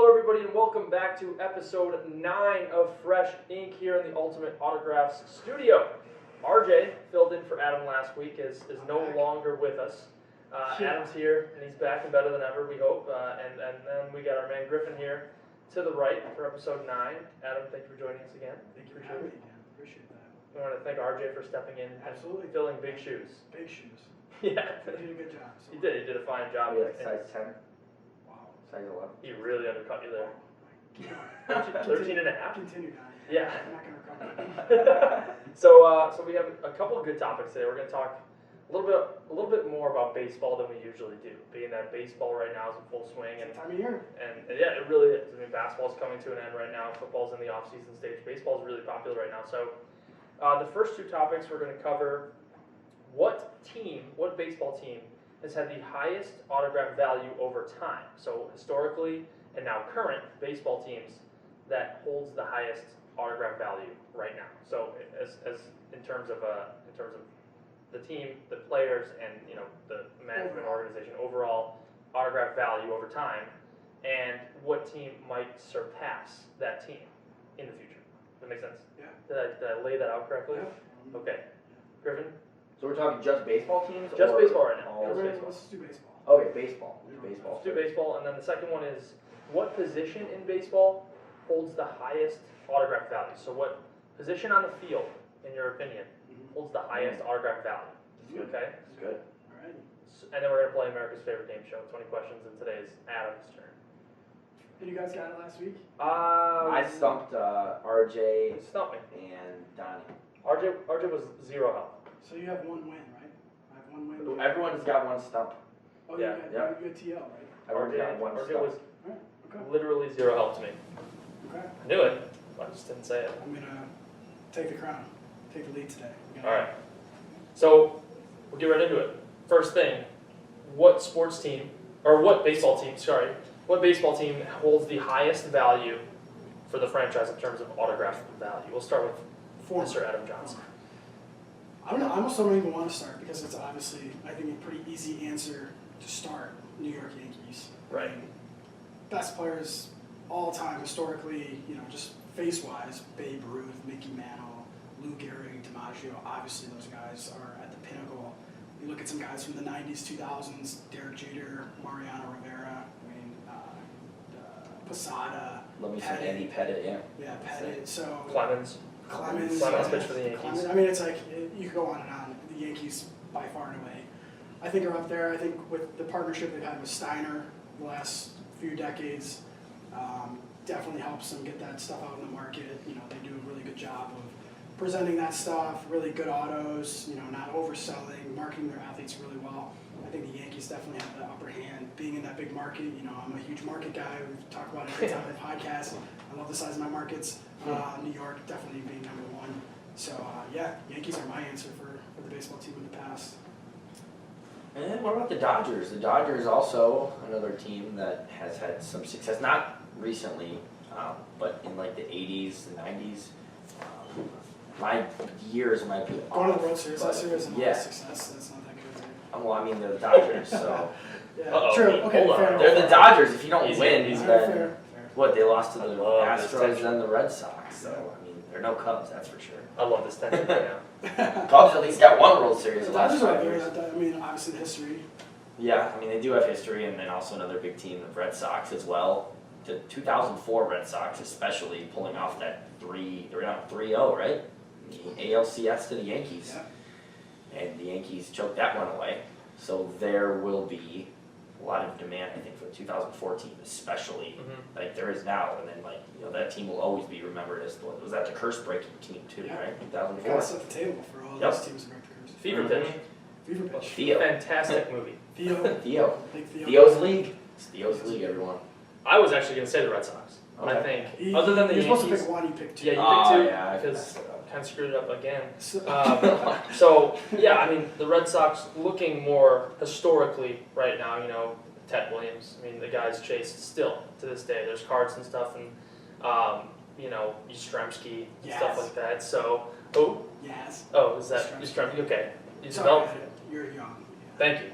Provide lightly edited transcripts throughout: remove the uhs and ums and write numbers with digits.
Hello everybody and welcome back to episode 9 of Fresh Ink here in the Ultimate Autographs studio. RJ filled in for Adam last week, is no longer with us. Adam's here and he's back and better than ever, we hope. And then we got our man Griffin here to the right for episode 9. Adam, thank you for joining us again. Thank you for having me again. Appreciate that. We want to thank RJ for stepping in Absolutely. and filling big shoes. Big shoes. Yeah. You did a good job. So He did a fine job. Yeah, size 10, Wow. size 11. He really undercut you there. Keep going. 13 and a half? Continue down. Yeah. I'm not going to recover. So we have a couple of good topics today. We're going to talk a little bit more about baseball than we usually do, being that baseball right now is in full swing, and Time of year. yeah, it really is. I mean, basketball's coming to an end right now. Football's in the off-season stage. Baseball's really popular right now. So the first two topics we're going to cover: what baseball team has had the highest autograph value over time? So historically and now current baseball teams that holds the highest autograph value right now. So as in terms of the team, the players, and the management organization overall autograph value over time, and what team might surpass that team in the future. Does that make sense? Yeah. Did I lay that out correctly? Yeah. Okay. Griffin? So we're talking just baseball teams? Just or baseball right now. all- Just Let's baseball. do baseball. Okay, baseball. Baseball. Let's do baseball, and then the second one is what position in baseball holds the highest autograph value? So what position on the field, in your opinion, holds the highest autograph value? Good. Okay? That's good. Alrighty. And then we're going to play America's favorite game show, 20 questions, and today's Adam's turn. And you guys got it last week? I stumped RJ Stump me. and Donnie. RJ was zero help. So you have one win, right? I have one win. Everyone's got one stump. Oh, Yeah. you got TL, right? Everyone's got one RJ stump. was Alright. Okay. literally zero help to me. Okay. I knew it, but I just didn't say it. I'm going to take the crown. Take the lead today. All right. So we'll get right into it. First thing, what baseball team holds the highest value for the franchise in terms of autograph value? We'll start with Mr. Adam Johnson. I don't know. I almost don't even want to start because it's obviously, I think, a pretty easy answer to start. New York Yankees. Right. Best players all time historically, just face-wise, Babe Ruth, Mickey Mantle, Lou Gehrig, DiMaggio. Obviously, those guys are at the pinnacle. You look at some guys from the 90s, 2000s, Derek Jeter, Mariano Rivera, Posada. Let me say Andy Pettit, yeah. Yeah, Pettit. So Clemens. Clemens pitched for the Yankees. Clemens, I mean, it's like, you could go on and on. The Yankees, by far and away, I think are up there. I think with the partnership they've had with Steiner the last few decades, definitely helps them get that stuff out in the market. They do a really good job of presenting that stuff, really good autos, not overselling, marketing their athletes really well. I think the Yankees definitely have the upper hand, being in that big market. I'm a huge market guy. We talk about it every time on the podcast. I love the size of my markets. New York definitely being number one. So, yeah, Yankees are my answer for the baseball team in the past. And what about the Dodgers? The Dodgers also another team that has had some success, not recently, but in like the 80s, the 90s. My years might be off. Going to the World Series last year isn't a lot Yeah. of success. That's not that good. Right? Well, I mean, they're the Dodgers, so. Yeah, Uh-oh, true. Okay, hold on. fair They're enough. the Dodgers. If you don't Easy, win, easy. then Fair. what? They lost to the I love this Astros tension. and the Red Sox. So I mean, they're no Cubs, that's for sure. I love this tension right now. Cubs at least got one World Series The the last Dodgers are 5 up years. there. I mean, obviously the history. Yeah, I mean they do have history, and then also another big team, the Red Sox as well. The 2004 Red Sox, especially pulling off that they're down 3-0, right? The ALCS to the Yankees, Yeah. and the Yankees choked that one away. So there will be a lot of demand, I think, for the 2014, especially like there is now. And then that team will always be remembered as was that the curse-breaking team too, Yeah. right? You gotta 2004. set the table for all Yep. those teams who break the curse. Fever Pitch. Fever pitch. Theo. Fantastic movie. Theo. Theo. Big Theo. Theo's League. It's Theo's League, everyone. I was actually going to say the Red Sox. But I Okay. think, other than the You're Yankees. supposed to pick one, you pick two. Yeah, you Oh, picked two yeah, I because messed it up. kind of screwed it up again. So- So, yeah, I mean, the Red Sox looking more historically right now, Ted Williams. I mean, the guy's chased still to this day. There's cards and stuff, and, Yastrzemski and Yes. stuff like that. So, Yes. is that Yastrzemski. Yastrzemski? Okay. You Sorry, developed. you're young. Yeah. Thank you.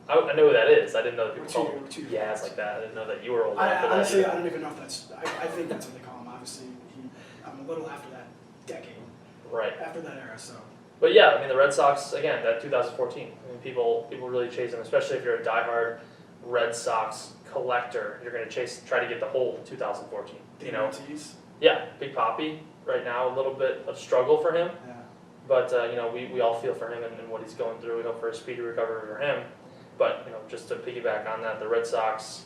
I know who that is. I didn't know that people Or called him two Yaz like that. I didn't know that you were old enough for that. Honestly, either. I don't even know if that's. I think that's what they call him. Obviously, I'm a little after that decade, Right. after that era. So But yeah, I mean the Red Sox again. That 2014. I mean people really chase them, especially if you're a diehard Red Sox collector. You're going to try to get the whole 2014. You know. Ortiz, Yeah, Big Papi right now a little bit of struggle for him. yeah. But you know, we all feel for him and what he's going through. We hope for a speedy recovery for him. But you know, just to piggyback on that, the Red Sox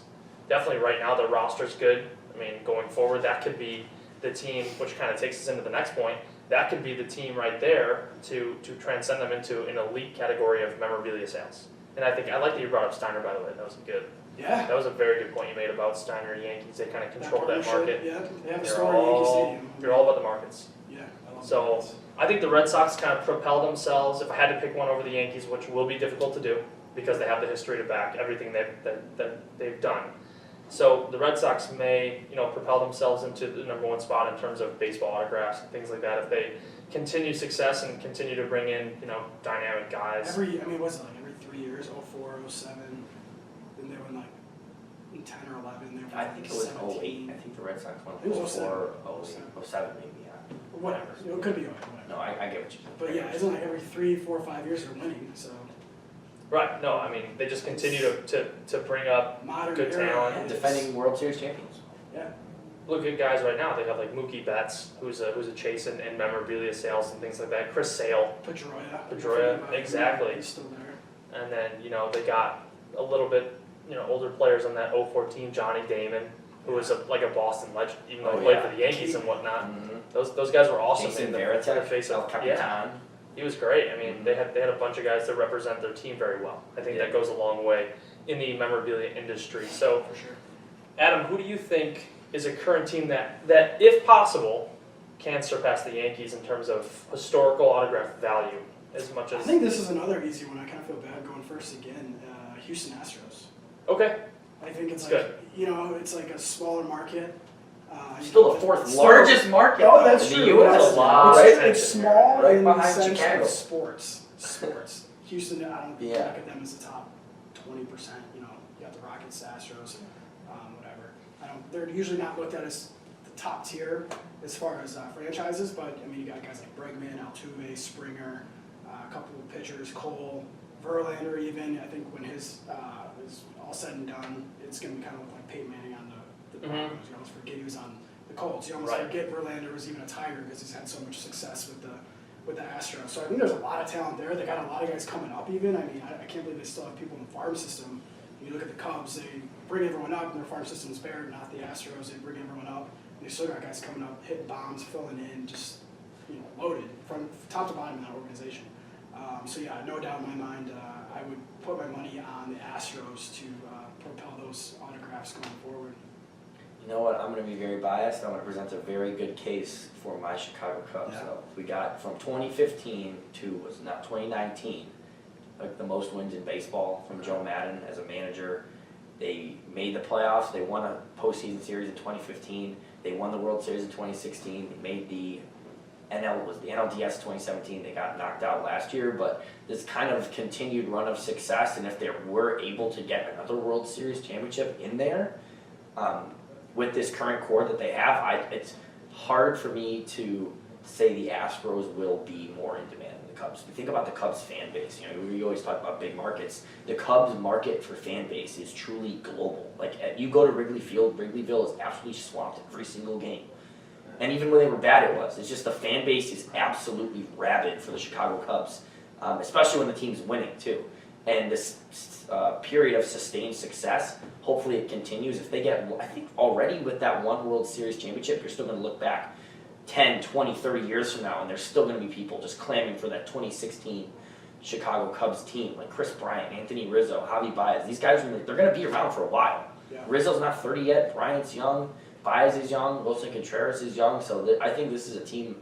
definitely right now their roster's good. I mean, going forward, that could be the team, which kind of takes us into the next point. That could be the team right there to transcend them into an elite category of memorabilia sales. And I like that you brought up Steiner, by the way. That was good. Yeah. That was a very good point you made about Steiner and Yankees. They kind of control that partnership, market. Yeah, they have a They're store at Yankee all, Stadium. they're all about the markets. Yeah, I love So, that. I think the Red Sox kind of propel themselves. If I had to pick one over the Yankees, which will be difficult to do because they have the history to back everything they've done. So the Red Sox may, you know, propel themselves into the #1 spot in terms of baseball autographs and things like that if they continue success and continue to bring in, you know, dynamic guys. Was it like every 3 years, 04, 07, then they won like in 10 or 11. They were I think it was 17. 08. I think the Red Sox won It was 04, 07. 07 maybe, yeah. Whatever. It could be 08, whatever. No, I get what you mean. But yeah, isn't like every 3, 4, 5 years they're winning. So Right. No, I mean they just continue to bring up modern good era talent. And is- defending World Series champions. Yeah. Look at guys right now. They have like Mookie Betts, who's a chase in memorabilia sales and things like that. Chris Sale. Pedroia, exactly. He's still there. And then, you know, they got a little bit, you know, older players on that 014, Johnny Damon, who was like a Boston legend, even though he Oh, played yeah. for the Yankees and whatnot. Mm-hmm. Those guys were awesome. Jason in the Varitek, face El of Capitan. he was great. I mean, they had a bunch of guys that represent their team very well. I think that goes a long way in the memorabilia industry. So, For sure. Adam, who do you think is a current team that if possible, can surpass the Yankees in terms of historical autograph value as much I as? think this is another easy one. I kind of feel bad going first again. Houston Astros. Okay. I think it's It's like, good. you know, it's like a smaller market. Still the fourth largest market Oh, though, that's in the true. US. That's a lot. It's Right. small Right in the behind sense Chicago. of sports. Houston, I don't Yeah. look at them as the top 20%. You know, you got the Rockets, the Astros, whatever. They're usually not looked at as the top tier as far as franchises, but I mean, you got guys like Bregman, Altuve, Springer, a couple of pitchers, Cole, Verlander. Even I think when his is all said and done, it's going to kind of look like Peyton Manning on the Broncos. You almost forget he was on the Colts. You almost Right. forget Verlander was even a Tiger because he's had so much success with the Astros. So I think there's a lot of talent there. They got a lot of guys coming up even. I mean, I can't believe they still have people in the farm system. You look at the Cubs, they bring everyone up, and their farm system's better, not the Astros. They bring everyone up. And they still got guys coming up, hitting bombs, filling in, just loaded from top to bottom in that organization. So yeah, no doubt in my mind, I would put my money on the Astros to propel those autographs going forward. You know what? I'm going to be very biased. I'm going to present a very good case for my Chicago Cubs. Yeah. So we got from 2015 to 2019, like the most wins in baseball from Joe Madden as a manager. They made the playoffs. They won a postseason series in 2015. They won the World Series in 2016. They made the NLDS 2017. They got knocked out last year, but this kind of continued run of success, and if they were able to get another World Series championship in there, with this current core that they have, it's hard for me to say the Astros will be more in demand than the Cubs. We think about the Cubs fan base. We always talk about big markets. The Cubs market for fan base is truly global. Like you go to Wrigley Field, Wrigleyville is absolutely swamped every single game. And even when they were bad, it was. It's just the fan base is absolutely rabid for the Chicago Cubs, especially when the team's winning too. And this period of sustained success, hopefully it continues. If they get, I think already with that one World Series championship, you're still going to look back 10, 20, 30 years from now, and there's still going to be people just clamoring for that 2016 Chicago Cubs team, like Chris Bryant, Anthony Rizzo, Javi Baez. These guys, they're going to be around for a while. Yeah. Rizzo's not 30 yet, Bryant's young, Baez is young, Wilson Contreras is young, so I think this is a team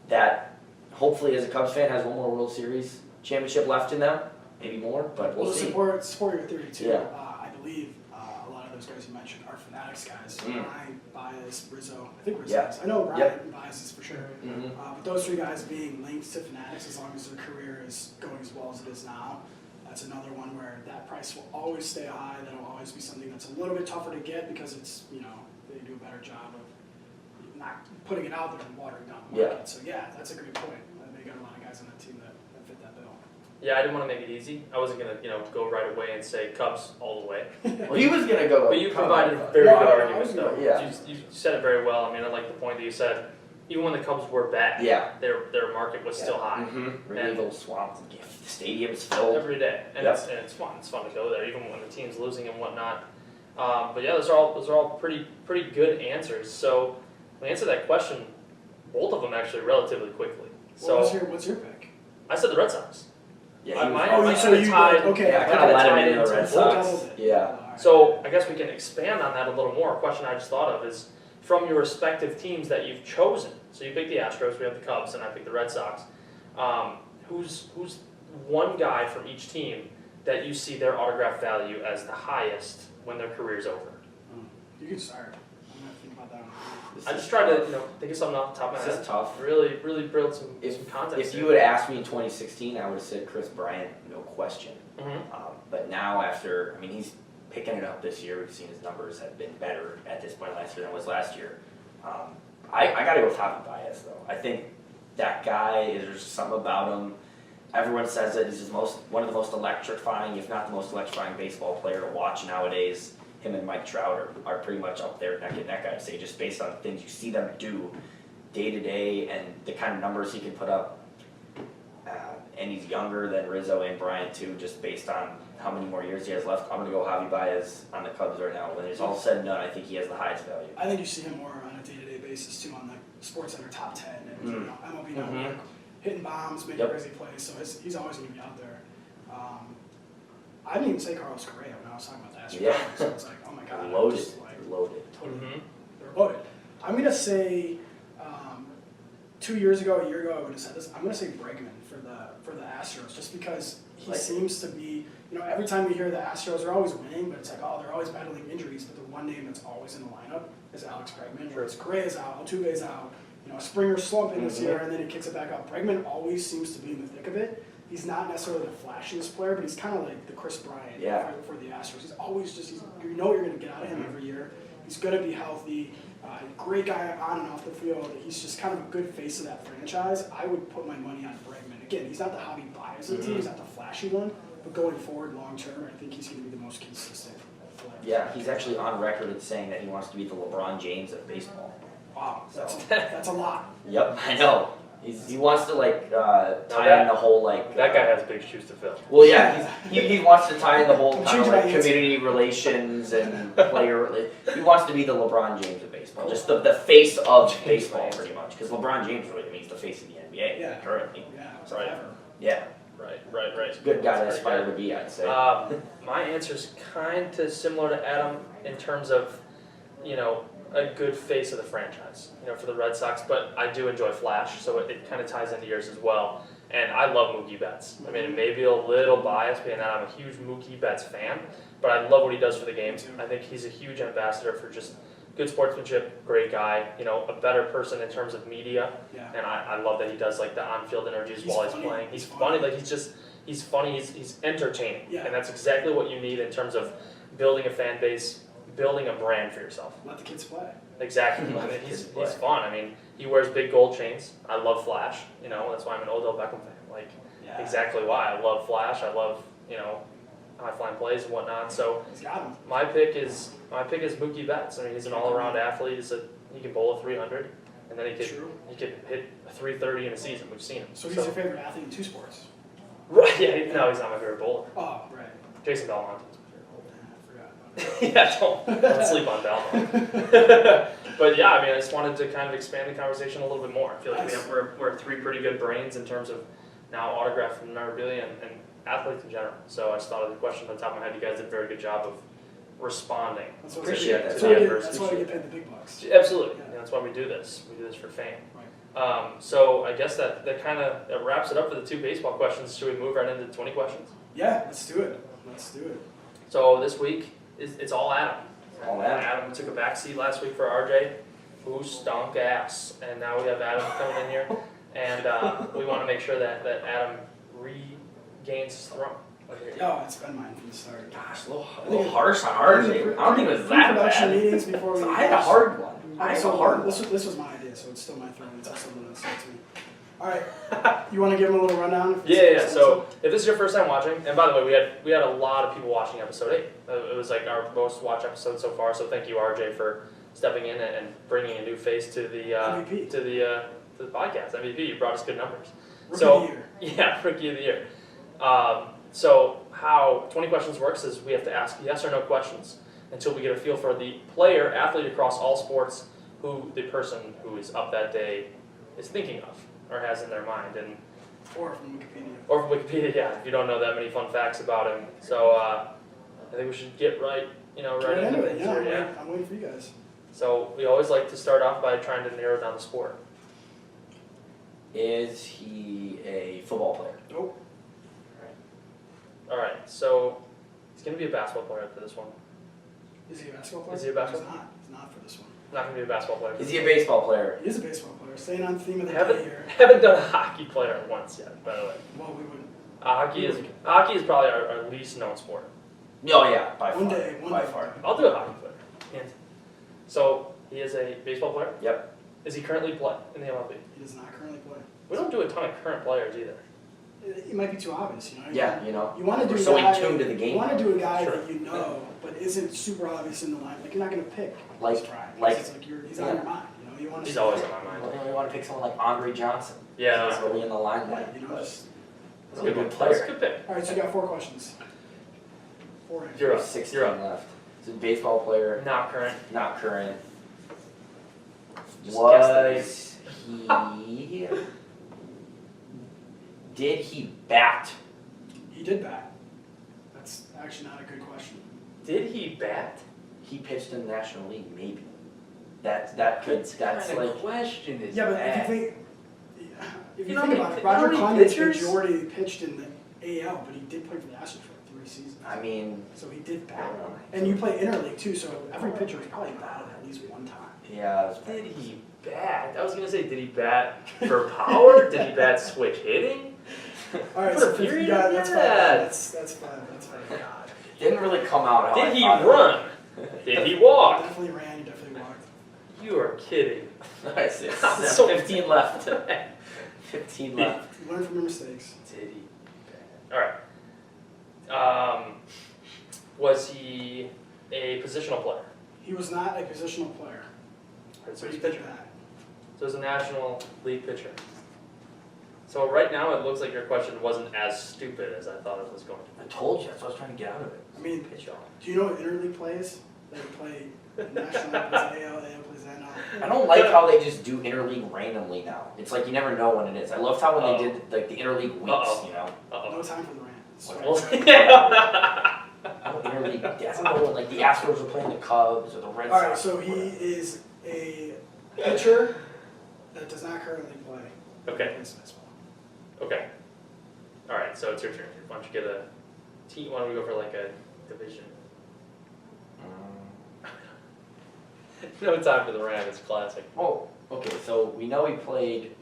that hopefully as a Cubs fan has one more World Series championship left in them, maybe more, but we'll see. Support your theory too. Yeah. I believe a lot of those guys you mentioned are Fanatics guys. Mm. Ryan, Baez, Rizzo. I think Rizzo Yeah. is. I know Ryan Yep. and Baez is for sure. Mhm. But those three guys being linked to Fanatics, as long as their career is going as well as it is now, That's another one where that price will always stay high. That'll always be something that's a little bit tougher to get because it's, they do a better job of not putting it out there and watering down the market. So yeah, that's a great point. They got a lot of guys on that team that fit that bill. Yeah, I didn't want to make it easy. I wasn't gonna, go right away and say Cubs all the way. Well, he was gonna go. But you provided very No, good I arguments, was though. yeah. You said it very well. I mean, I like the point that you said. Even when the Cubs were bad, Yeah. their market was still high. Really little swamps. The stadium's filled. Every day, and Yep. it's fun. It's fun to go there, even when the team's losing and whatnot. But yeah, those are all pretty good answers. So to answer that question, both of them actually relatively quickly. So What's your pick? I said the Red Sox. Yeah, he was, Mine so kinda you tied. okay. yeah, I I kind of kinda let him tied into the Red into Sox. both. Yeah. So I guess we can expand on that a little more. A question I just thought of is from your respective teams that you've chosen. So you picked the Astros, we have the Cubs, and I picked the Red Sox. Who's one guy from each team that you see their autograph value as the highest when their career's over? You can start. I'm gonna think about that one. I just tried to think of something off the top of my This head. is tough. Really build some context. If you would have asked me in 2016, I would have said Chris Bryant, no question. Mhm. But now after, he's picking it up this year. We've seen his numbers have been better at this point last year than it was last year. I got to go with Javi Baez, though. I think that guy, there's something about him. Everyone says that he's one of the most electrifying, if not the most electrifying baseball player to watch nowadays. Him and Mike Trout are pretty much up there neck and neck, I'd say, just based on things you see them do day to day and the kind of numbers he can put up. And he's younger than Rizzo and Bryant, too, just based on how many more years he has left. I'm going to go Javi Baez on the Cubs right now. When it's all said and done, I think he has the highest value. I think you see him more on a day-to-day basis too on the SportsCenter top 10 and MLB Network, hitting bombs, making crazy plays. So he's always going to be out there. I didn't even say Carlos Correa when I was talking about the Astros. Yeah. So it's like, oh my God, Loaded. just like Loaded. totally, they're loaded. I'm going to say 2 years ago, a year ago, I would have said this. I'm going to say Bregman for the Astros, just because he seems to be. Every time we hear the Astros are always winning, but it's like, oh, they're always battling injuries. But the one name that's always in the lineup is Alex Bregman. Where it's Correa's out, Altuve's out, Springer's slumping this year, and then he kicks it back up. Bregman always seems to be in the thick of it. He's not necessarily the flashiest player, but he's kind of like the Chris Bryant for the Astros. He's always you're going to get out of him every year. He's going to be healthy. Great guy on and off the field. He's just kind of a good face of that franchise. I would put my money on Bregman. Again, he's not the Javi Baez of the team. He's not the flashy one. But going forward, long term, I think he's going to be the most consistent player. Yeah, he's actually on record as saying that he wants to be the LeBron James of baseball. Wow, that's a lot. Yep, I know. He wants to tie in the whole That guy has big shoes to fill. Well, yeah, he wants to tie in the whole kind of Change my answer. community relations and player. He wants to be the LeBron James of baseball, just the face of baseball, pretty much. Because LeBron James really means the face of the NBA currently. Yeah, So, Right. Yeah, Right. it's a good guy to That's aspire very to be, I'd say. My answer's kind of similar to Adam in terms of, a good face of the franchise, for the Red Sox, but I do enjoy Flash, so it kind of ties into yours as well. And I love Mookie Betts. I mean, it may be a little biased being that I'm a huge Mookie Betts fan, but I love what he does for the game. I think he's a huge ambassador for just good sportsmanship, great guy, a better person in terms of media. Yeah. And I love that he does the on-field interviews while he's playing. He's funny, he's funny, he's entertaining. Yeah. And that's exactly what you need in terms of building a fan base, building a brand for yourself. Let the kids play. Exactly. I mean, he's fun. I mean, he wears big gold chains. I love Flash. That's why I'm an Odell Beckham fan. Exactly why. I love Flash. I love, high flying plays and whatnot. So He's got him. my pick is Mookie Betts. I mean, he's an all around athlete. He can bowl a 300, and then he could hit a 330 in a season. We've seen him. So he's your favorite athlete in two sports? Right? Yeah. No, he's not my favorite bowler. Oh, right. Jason Belmont. I forgot about it. Yeah, don't sleep on Belmont. But yeah, I mean, I just wanted to kind of expand the conversation a little bit more. I feel like we're three pretty good brains in terms of now autograph and memorabilia and athletes in general. So I just thought of the question on the top of my head. You guys did a very good job of responding. Appreciate that. That's why we get paid the big bucks. Absolutely. Yeah. That's why we do this. We do this for fame. Right. So I guess that kind of wraps it up for the two baseball questions. Should we move right into the 20 questions? Yeah, let's do it. So this week, it's all Adam. All Adam. Adam took a back seat last week for RJ, who stunk ass. And now we have Adam coming in here. And we want to make sure that Adam regains his throne. No, it's been mine from the start. Gosh, a little harsh on ours. I don't think it was that Production bad. meetings before we. So I had a hard one. This was my idea, so it's still my throw until someone else said to me. All right, you want to give them a little rundown? Yeah. So if this is your first time watching, and by the way, we had a lot of people watching episode 8. It was like our most watched episode so far. So thank you, RJ, for stepping in and bringing a new face to the MVP. to the podcast. MVP, you brought us good numbers. Rookie of the year. Yeah, rookie of the year. So how 20 questions works is we have to ask yes or no questions until we get a feel for the player, athlete across all sports, who the person who is up that day is thinking of or has in their mind. And Or from Wikipedia. or from Wikipedia, yeah, if you don't know that many fun facts about him. So I think we should get right into it. things Yeah, here, I'm waiting for you guys. So we always like to start off by trying to narrow down the sport. Is he a football player? Nope. All right, so he's going to be a basketball player after this one. Is he a basketball player? Is he a basketball? He's not. He's not for this one. Not going to be a basketball player. Is he a baseball player? He is a baseball player. Staying on theme of the day Haven't here. done a hockey player once yet, by the way. Well, we wouldn't. Hockey is probably our least known sport. Oh yeah, by One far. day. By far. I'll do a hockey player. And so he is a baseball player. Yep. Is he currently play in the MLB? He does not currently play. We don't do a ton of current players either. It might be too obvious, you know. Yeah, you know. You want to do We're a so guy. in tune to the game. You want to do a guy Sure. that you know, but isn't super obvious in the line. Like you're not going to pick. Like- Stride. like- It's like he's on your mind. You know, you want to. He's always on my mind. We want to pick someone like Andre Johnson. Yeah, He's really in the limelight. Yeah, you know, just. that's a good one. Good player. That's a good pick. All right, so you got 4 questions. 4 answers. You're up. 16 You're up. left. He's a baseball player, Not current. not current. Just Was he? Did he bat? He did bat. That's actually not a good question. Did he bat? He pitched in the National League, maybe. That's like question is Yeah, but that? if you think, if You you know think how about it, many- Roger how many Clemens pitchers? majority pitched in the AL, but he did play for the Astros for 3 seasons. I mean, So he did bat. Yeah. And you play interleague too, so every pitcher has probably batted at least one time. yeah. Did he bat? I was gonna say, did he bat for power? Did he bat switch hitting? All right, Put so a 50, period yeah, in that's that. fine. That's fine. That's fine. Didn't really come out. How I Did he thought it run? Did he walk? Definitely ran. He definitely walked. You are kidding. would. Nice. So- 15 left. 15 left. You learn from your mistakes. Did he bat? All right. Was he a positional player? He was not a positional player. Right, so But he's he a did pitcher. bat. So he's a National League pitcher. So right now it looks like your question wasn't as stupid as I thought it was going to I told you. That's what I was trying to get out of it. I mean, Pitch off. do you know what interleague plays? They play national, plays AL, AL plays NL. I don't like how they just do interleague randomly now. It's like you never know when it is. I loved how when they did like the interleague weeks, Uh-oh. you know. Uh-oh. No time for the rant. Sorry. Well, yeah. Oh, interleague. I don't know when like the Astros were playing the Cubs or the Red All Sox. right, so or he whatever. is a pitcher that does not currently play. Okay. Plays baseball. Okay. All right. So it's your turn. Why don't you get a team? Why don't we go for like a division? No time for the rant. It's classic. Oh, okay. So we know he played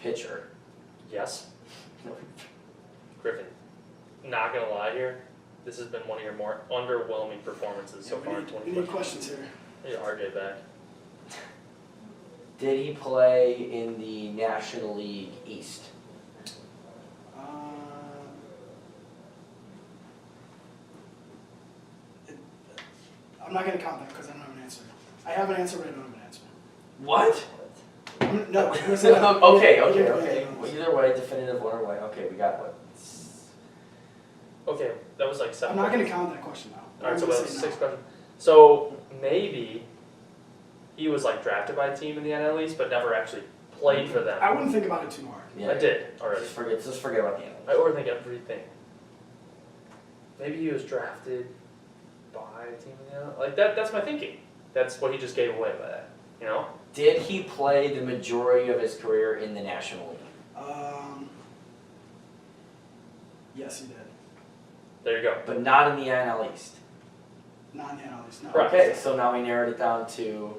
pitcher. Yes. Griffin. Not gonna lie here. This has been one of your more underwhelming performances so Yeah, far in we 20 need questions. questions here. Hey, RJ back. Did he play in the National League East? Uh, I'm not going to count that because I don't have an answer. I have an answer, but I don't have an answer. What? No. Okay. Well, either way, definitive one or way. Okay, we got what? Okay, that was like 7 I'm not going to questions. count that question now. All right, so I'm that gonna was say 6 no. questions. So maybe he was like drafted by a team in the NL East, but never actually played for them. I wouldn't think about it too hard. Yeah. I did already. Just forget about the I animals. overthink everything. Maybe he was drafted by a team in the NL. Like that's my thinking. That's what he just gave away by that. You know? Did he play the majority of his career in the National League? Yes, he did. There you go. But not in the NL East. Not in the NL East, no. Correct. Okay, so now we narrowed it down to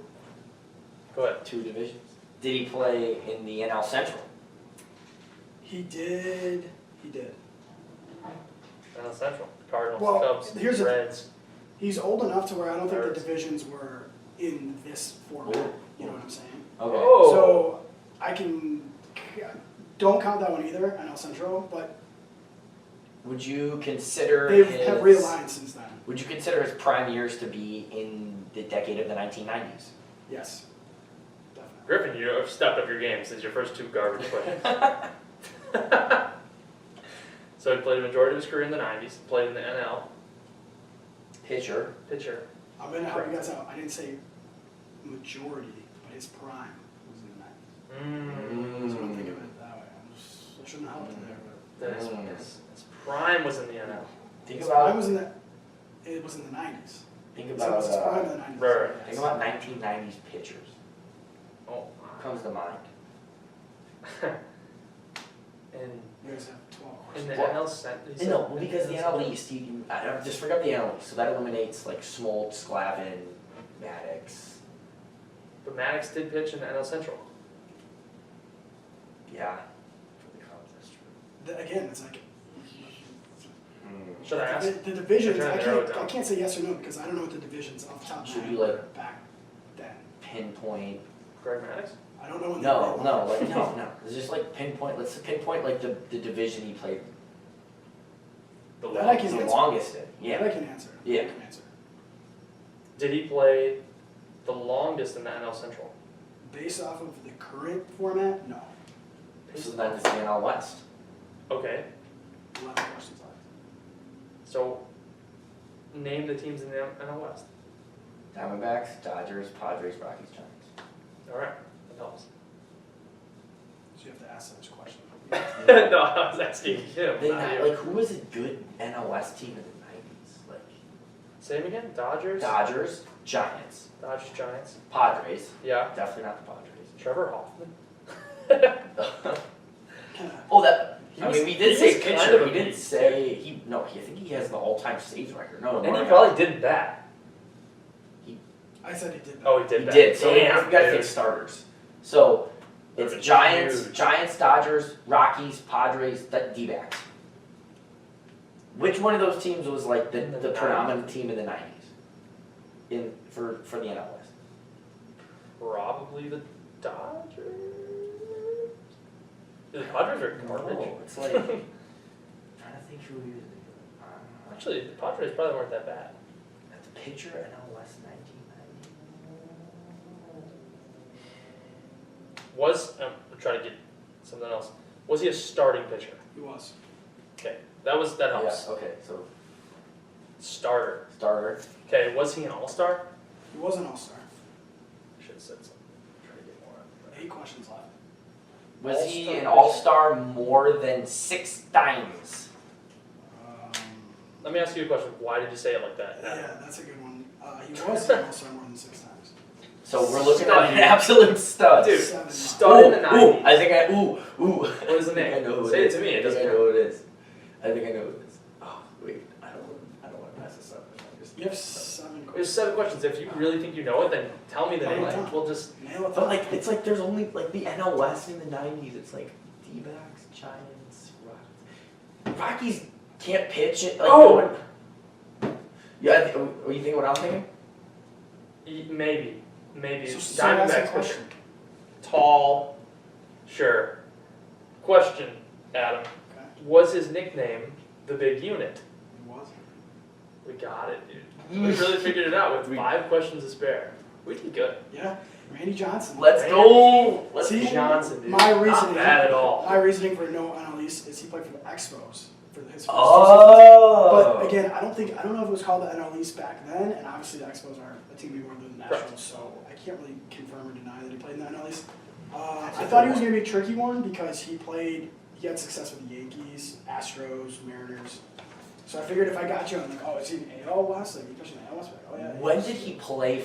Go ahead. 2 divisions. Did he play in the NL Central? He did. He did. NL Central. Cardinals, Well, Cubs, here's the- Reds. He's old enough to where I don't think the Pirates. divisions were in this format. Ooh. You know what I'm saying? Okay. Oh. So I don't count that one either, NL Central, but Would you consider they his, have realigned since then. Would you consider his prime years to be in the decade of the 1990s? Yes, definitely. Griffin, you have stepped up your game since your first 2 garbage questions. So he played a majority of his career in the 90s, played in the NL, Pitcher. pitcher. I'm gonna help you guys out. I didn't say majority, but his prime was in the 90s. So don't think of it that way. I shouldn't have helped him there, but His prime was in the NL. Think his about prime was in the. It was in the 90s. think So it about was his prime in the 90s. Right. yes. think about 1990s pitchers. Oh, What comes to mind? and You guys have 12 in questions. the Well, NL Central. No, well, because the NL East, I just forgot the NL East, so that eliminates like Smoltz, Glavine, Maddox. But Maddox did pitch in the NL Central. Yeah. For the Cubs, that's true. Again, it's like Should I ask? the divisions. Trying I to narrow it can't. I down. can't say yes or no because I don't know what the divisions off the top of Should my we, head like- were back then. Pinpoint. Greg Maddox? I don't know when. No, no. It's just like pinpoint. Let's pinpoint like the division he played The That I can the answer. longest in. Yeah, Yeah. I can answer. Yeah. I can answer. Did he play the longest in the NL Central? Based off of the current format, no. So then it's the NL West. Okay, 11 questions left. so name the teams in the NL West. Diamondbacks, Dodgers, Padres, Rockies, Giants. All right, that helps. So you have to ask those questions. No, I was asking him, They not not, you. like who was a good NL West team in the 90s? Like Same again, Dodgers? Dodgers, Giants, Dodgers, Giants. Padres. Yeah, Definitely not the Padres. Trevor Hoffman. Oh, that. He I was- mean, we did he say was kind pitcher. of a We didn't beast. say he. No, I think he has the all-time saves record. No, And he more than probably did that. I said he did that. Oh, he did He that. did. So we Damn, gotta dude. pick starters. So it's That's Giants, huge. Giants, Dodgers, Rockies, Padres, D-backs. Which one of those teams was like the In the predominant team in the 90s? For the NL West. Probably the Dodgers. The Padres are garbage. No, it's like trying to think who he was. Actually, the Padres probably weren't that bad. At the pitcher NL West 1990. Was, I'm trying to get something else. Was he a starting pitcher? He was. Okay, that helps. Yeah. Okay. So Starter. starter. Okay, was he an all-star? He was an all-star. I should have said something. Try to get more out of 8 questions left. Was he All-star an pitcher. all-star more than 6 times? Let me ask you a question. Why did you say it like that? Yeah, that's a good one. He was an all-star more than 6 times. So we're looking Stud. at an absolute stud. Dude, 7 stud in the Ooh, 90s. I think I. Ooh. What is the I think name? I know who Say it it is. to me, it I doesn't think I know who it is. I think I know who it is. Oh wait, I don't want to mess this up. You have 7 There's questions. 7 questions. If you really think you know it, then tell me the Tell name. me the time. We'll just. Nail it. But like, it's like there's only like the NL West in the 90s. It's like D-backs, Giants, Rockies. Rockies can't pitch it. Like, Oh! no one- Yeah, are you thinking what I'm thinking? Maybe. So ask a Diamondbacks question. pitcher. Tall. Sure. Question, Adam. Okay. Was his nickname the Big Unit? He was. We got it, dude. We really figured it out with 5 questions to spare. We did good. Yeah. Randy Johnson. Let's go. Let's See? go. Johnson, dude. My Not reasoning. bad at all. My reasoning for no NL East is he played for the Expos for his first 2 seasons. Oh. But again, I don't know if it was called the NL East back then, and obviously the Expos are a team we more than the Nationals, Correct. so I can't really confirm or deny that he played in the NL East. I thought he was going to be a tricky one because he had success with the Yankees, Astros, Mariners. So I figured if I got you, I'm like, oh, is he an AL West? Like, you pushing the AL West? Like, oh yeah. When did he play?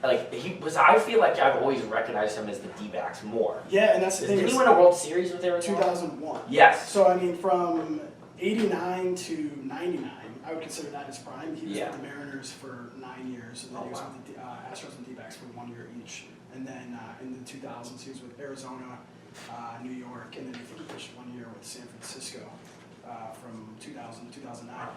Like he was. I feel like I've always recognized him as the D-backs more. Yeah, and that's the thing. Didn't he is win a World Series with Arizona? 2001. Yes. So I mean, from '89 to '99, I would consider that his prime. He was Yeah. with the Mariners for 9 years, and then Oh, he was wow. with the Astros and D-backs for 1 year each. And then in the 2000s, he was with Arizona, New York, and then I think he pitched 1 year with San Francisco. from 2000 to 2009.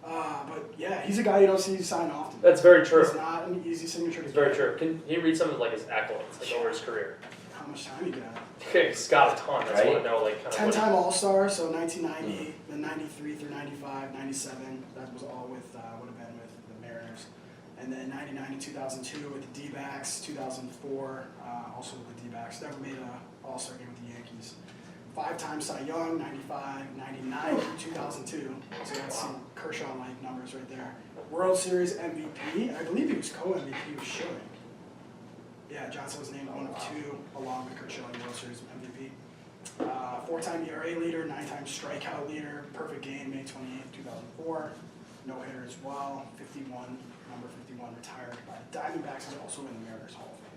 But yeah, he's a guy you don't see sign often. That's very true. It's not an easy signature to It's get. very true. Can you read some of like his accolades like over his career? How much time he got? Okay, he's got a ton. That's what I know. Like kind of. 10-time All-Star, so 1990, then 93 through 95, 97. That was all with would have been with the Mariners, and then 99 to 2002 with the D-backs. 2004 also with the D-backs. Never made an All-Star game with the Yankees. 5-time Cy Young, 95, 99 to 2002. So that's some Kershaw-like numbers right there. World Series MVP. I believe he was co-MVP with Schilling. Yeah, Johnson was named one of two, along with Kershaw, World Series MVP. 4-time ERA leader, 9-time strikeout leader, perfect game, May 28th, 2004. No-hitter as well, 51, number 51, retired by the Diamondbacks, is also in the Mariners Hall of Fame.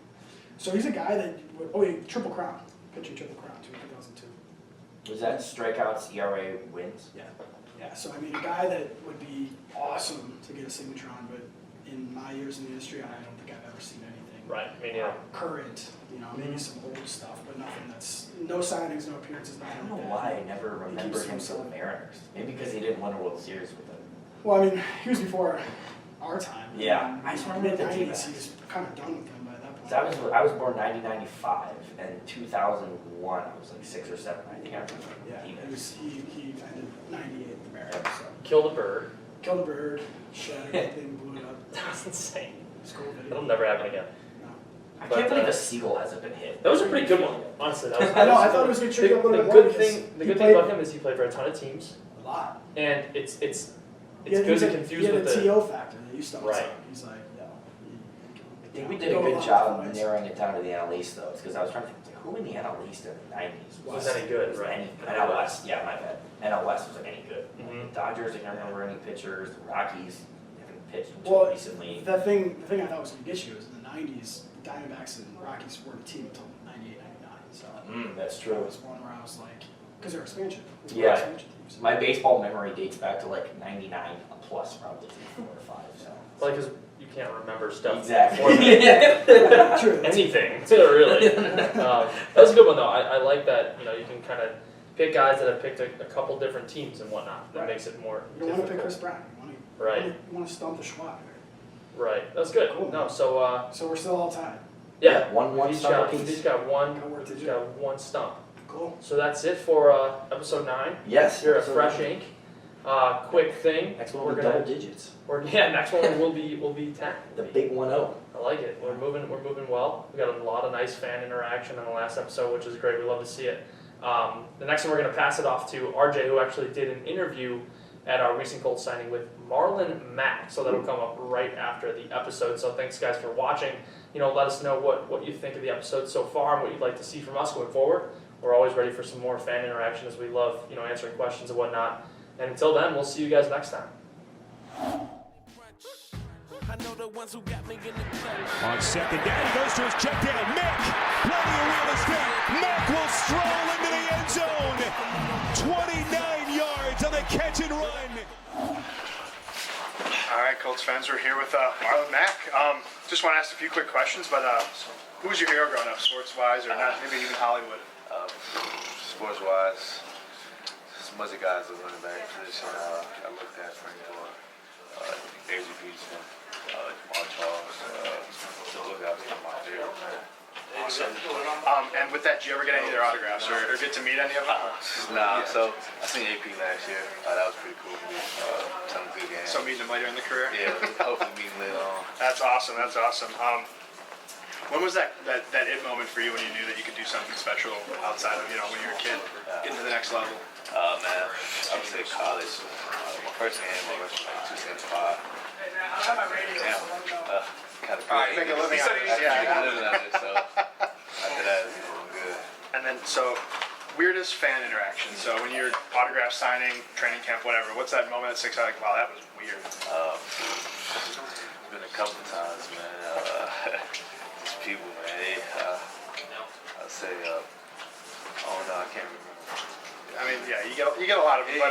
So he's a guy that, triple crown, pitching triple crown too, 2002. Was that strikeouts, ERA, wins? Yeah, so I mean, a guy that would be awesome to get a signature on, but in my years in the industry, I don't think I've ever seen anything. Right. I mean, yeah. Current, maybe some old stuff, but nothing that's, no signings, no appearances, I nothing don't know like that. why I never remember him for the Mariners. Maybe because he didn't win a World Series with them. Well, I mean, he was before our time. Yeah, I just remember the mid-90s, D-backs. he was kind of done with them by that point. So I was born 1995, and 2001 I was like 6 or 7. I think I remember. Yeah, He he ended 98 with the Mariners, so. Killed a bird. Killed a bird, shot everything, blew it up. That's insane. It's cool video. That'll never happen again. No. I But, can't believe a seagull hasn't been hit. That was a pretty good one, honestly. That was. I know, I thought it was gonna trick you up a little the bit more good because thing, the he good thing played- about him is he played for a ton of teams, A lot. and it's He good had- to confuse he with had a the. TO factor that used to Right. He's like, I think we did a good job of narrowing it down to the NL East, though, because I was trying to think, who in the NL East in the 90s Was any good, was right? any NL West, yeah, my bad. NL West was any good. Mhm. The Dodgers, I can't remember any pitchers. The Rockies haven't pitched until Well, recently. the thing I thought was gonna get you is in the 90s, the Diamondbacks and Rockies were the team until 98, 99. So That's that true. was one where I was like, because they're expansion. Yeah. Expansion teams. My baseball memory dates back to like 99 plus, probably 4 or 5. So Like, because you can't remember stuff. exactly. True. Anything, really. That was a good one though. I like that. You can kind of pick guys that have picked a couple different teams and whatnot. That Right. makes it more. You don't want to pick difficult. Chris Brown. Right. You want to stump the Schwab. Right. That's good. Cool. No. So So we're still all tied. yeah. one He's stump got apiece. he's got one. Got work to He's do. got one stump. Cool. So that's it for episode 9. Yes. You're a absolutely. fresh ink. Quick thing. Next one we're will be gonna. double digits. Next one will be 10. The big 1-0. I like it. We're moving well. We got a lot of nice fan interaction in the last episode, which is great. We love to see it. The next one we're going to pass it off to RJ, who actually did an interview at our recent Colts signing with Marlon Mack. So that'll come up right after the episode. So thanks guys for watching. Let us know what you think of the episode so far and what you'd like to see from us going forward. We're always ready for some more fan interaction as we love answering questions and whatnot. And until then, we'll see you guys next time. I know the ones who got me in the clutch. On second down, he goes to his check down. Mack, plenty of real estate. Mack will stroll into the end zone. 29 yards on the catch and run. All right, Colts fans, we're here with Marlon Mack. Just want to ask a few quick questions, but who was your hero growing up, sports-wise, or not? Maybe even Hollywood. Sports-wise, some other guys are running back position. I looked at Frank Gore, Avery Peterson, Jamal Charles. So look out for my favorite man. Awesome. And with that, did you ever get any of their autographs or get to meet any of them? Nah, so I seen AP last year. That was pretty cool for me. Some good games. So meeting them later in the career? Yeah, hopefully meeting later on. That's awesome. That's awesome. When was that it moment for you when you knew that you could do something special outside of when you were a kid, getting to the next level? Man, I would say college. My first game I was like 275. Damn. Kind of great. Make a living out of it. Make a Yeah. living out of it. So after that, it was doing good. And then, so weirdest fan interaction. So when you're autograph signing, training camp, whatever, what's that moment that sticks out? Like, wow, that was weird. It's been a couple of times, man. These people, man. I'd say, oh no, I can't remember. I mean, yeah, you get a lot of them, but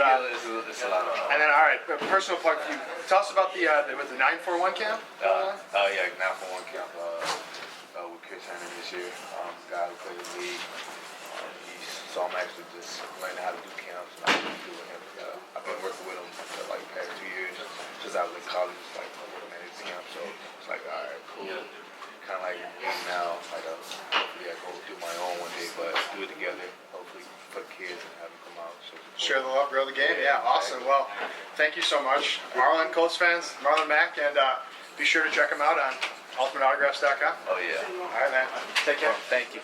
It's a lot of. and then all right, a personal plug for you. Tell us about the with the 941 camp. Oh yeah, now for one camp. With Chris Henry this year, guy who played in the league. He's So I'm actually just learning how to do camps and I'm doing him. I've been working with him for like the past 2 years since I was in college. Like I'm working at his camp, so it's like all right, cool. Kind of like me now. Like hopefully I go do my own one day, but do it together. Hopefully for the kids and have them come out. So Share the love, grow the game. Yeah, awesome. Well, thank you so much, Marlon. Colts fans, Marlon Mack, and be sure to check him out on ultimateautographs.com. oh yeah. All right, man. Take care. Thank you.